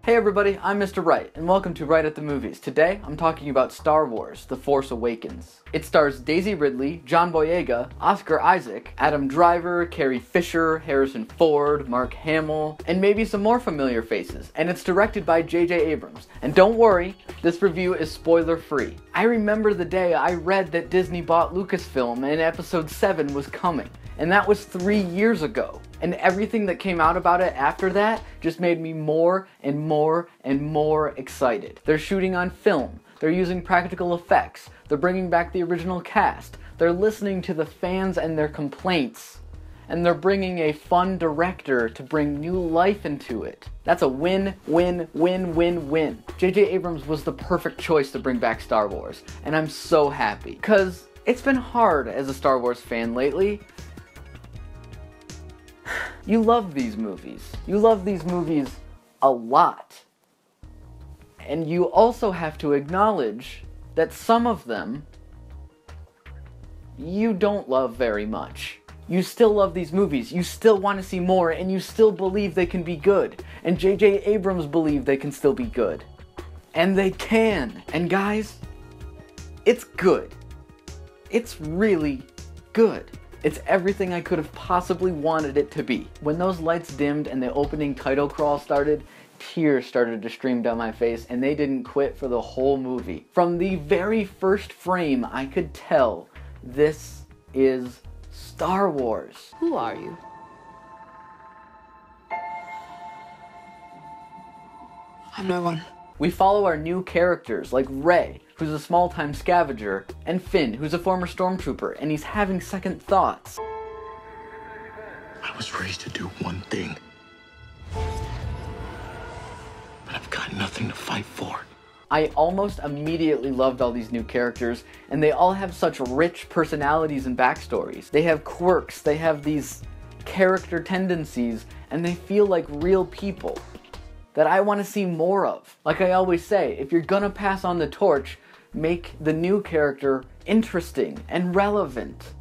Hey everybody, I'm Mr. Wright, and welcome to Wright at the Movies. Today, I'm talking about Star Wars: The Force Awakens. It stars Daisy Ridley, John Boyega, Oscar Isaac, Adam Driver, Carrie Fisher, Harrison Ford, Mark Hamill, and maybe some more familiar faces. And it's directed by J.J. Abrams. And don't worry, this review is spoiler-free. I remember the day I read that Disney bought Lucasfilm and Episode 7 was coming. And that was 3 years ago. And everything that came out about it after that just made me more and more and more excited. They're shooting on film. They're using practical effects. They're bringing back the original cast. They're listening to the fans and their complaints. And they're bringing a fun director to bring new life into it. That's a win, win, win, win, win. J.J. Abrams was the perfect choice to bring back Star Wars. And I'm so happy. Because it's been hard as a Star Wars fan lately. You love these movies. You love these movies a lot. And you also have to acknowledge that some of them you don't love very much. You still love these movies. You still want to see more, and you still believe they can be good. And J.J. Abrams believed they can still be good. And they can. And guys, it's good. It's really good. It's everything I could have possibly wanted it to be. When those lights dimmed and the opening title crawl started, tears started to stream down my face, and they didn't quit for the whole movie. From the very first frame, I could tell this is Star Wars. Who are you? I'm no one. We follow our new characters like Rey, who's a small-time scavenger, and Finn, who's a former stormtrooper, and he's having second thoughts. I was raised to do one thing, but I've got nothing to fight for. I almost immediately loved all these new characters, and they all have such rich personalities and backstories. They have quirks, they have these character tendencies, and they feel like real people that I want to see more of. Like I always say, if you're gonna pass on the torch, make the new character interesting and relevant.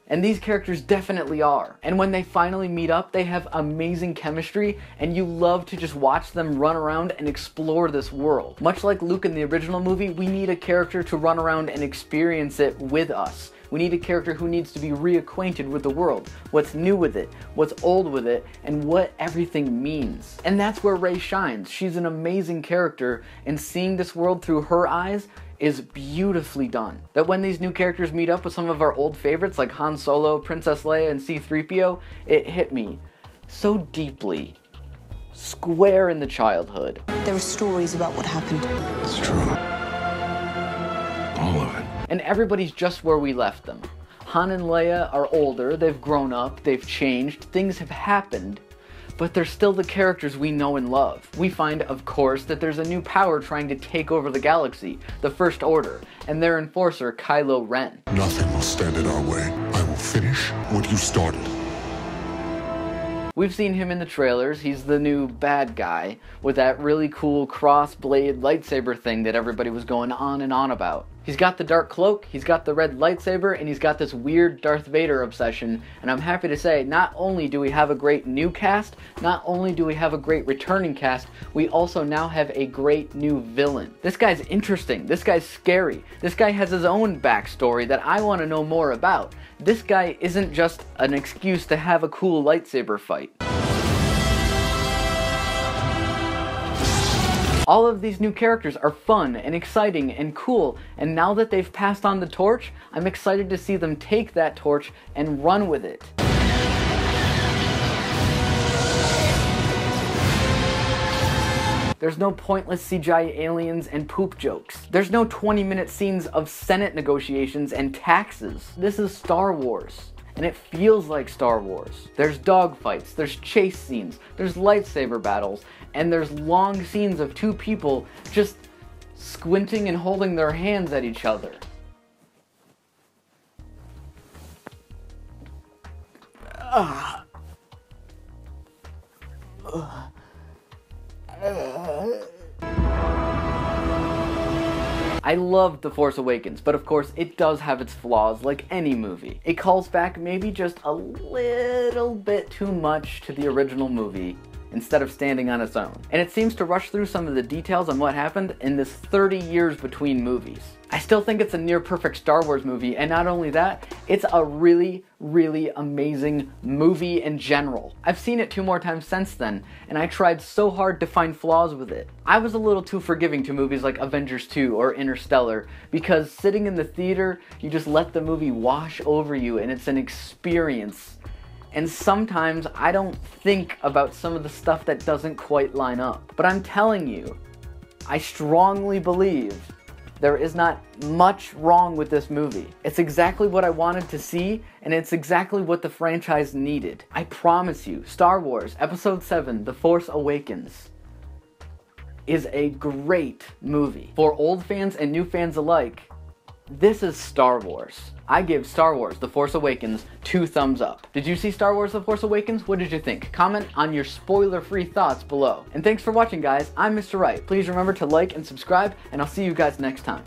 And these characters definitely are. And when they finally meet up, they have amazing chemistry, and you love to just watch them run around and explore this world. Much like Luke in the original movie, we need a character to run around and experience it with us. We need a character who needs to be reacquainted with the world, what's new with it, what's old with it, and what everything means. And that's where Rey shines. She's an amazing character, and seeing this world through her eyes is beautifully done. That when these new characters meet up with some of our old favorites like Han Solo, Princess Leia, and C-3PO, it hit me so deeply. Square in the childhood. There are stories about what happened. It's true. All of it. And everybody's just where we left them. Han and Leia are older, they've grown up, they've changed, things have happened, but they're still the characters we know and love. We find, of course, that there's a new power trying to take over the galaxy, the First Order, and their enforcer, Kylo Ren. Nothing will stand in our way. I will finish what you started. We've seen him in the trailers. He's the new bad guy with that really cool cross-blade lightsaber thing that everybody was going on and on about. He's got the dark cloak, he's got the red lightsaber, and he's got this weird Darth Vader obsession, and I'm happy to say, not only do we have a great new cast, not only do we have a great returning cast, we also now have a great new villain. This guy's interesting, this guy's scary, this guy has his own backstory that I want to know more about. This guy isn't just an excuse to have a cool lightsaber fight. All of these new characters are fun and exciting and cool, and now that they've passed on the torch, I'm excited to see them take that torch and run with it. There's no pointless CGI aliens and poop jokes. There's no 20-minute scenes of Senate negotiations and taxes. This is Star Wars. And it feels like Star Wars. There's dogfights, there's chase scenes, there's lightsaber battles, and there's long scenes of two people just squinting and holding their hands at each other. I loved The Force Awakens, but of course it does have its flaws like any movie. It calls back maybe just a little bit too much to the original movie, instead of standing on its own. And it seems to rush through some of the details on what happened in this 30 years between movies. I still think it's a near perfect Star Wars movie, and not only that, it's a really, really amazing movie in general. I've seen it 2 more times since then, and I tried so hard to find flaws with it. I was a little too forgiving to movies like Avengers 2 or Interstellar, because sitting in the theater, you just let the movie wash over you, and it's an experience. And sometimes I don't think about some of the stuff that doesn't quite line up. But I'm telling you, I strongly believe there is not much wrong with this movie. It's exactly what I wanted to see, and it's exactly what the franchise needed. I promise you, Star Wars Episode 7, The Force Awakens, is a great movie. For old fans and new fans alike, this is Star Wars. I give Star Wars The Force Awakens 2 thumbs up. Did you see Star Wars The Force Awakens? What did you think? Comment on your spoiler-free thoughts below. And thanks for watching, guys. I'm Mr. Wright. Please remember to like and subscribe, and I'll see you guys next time.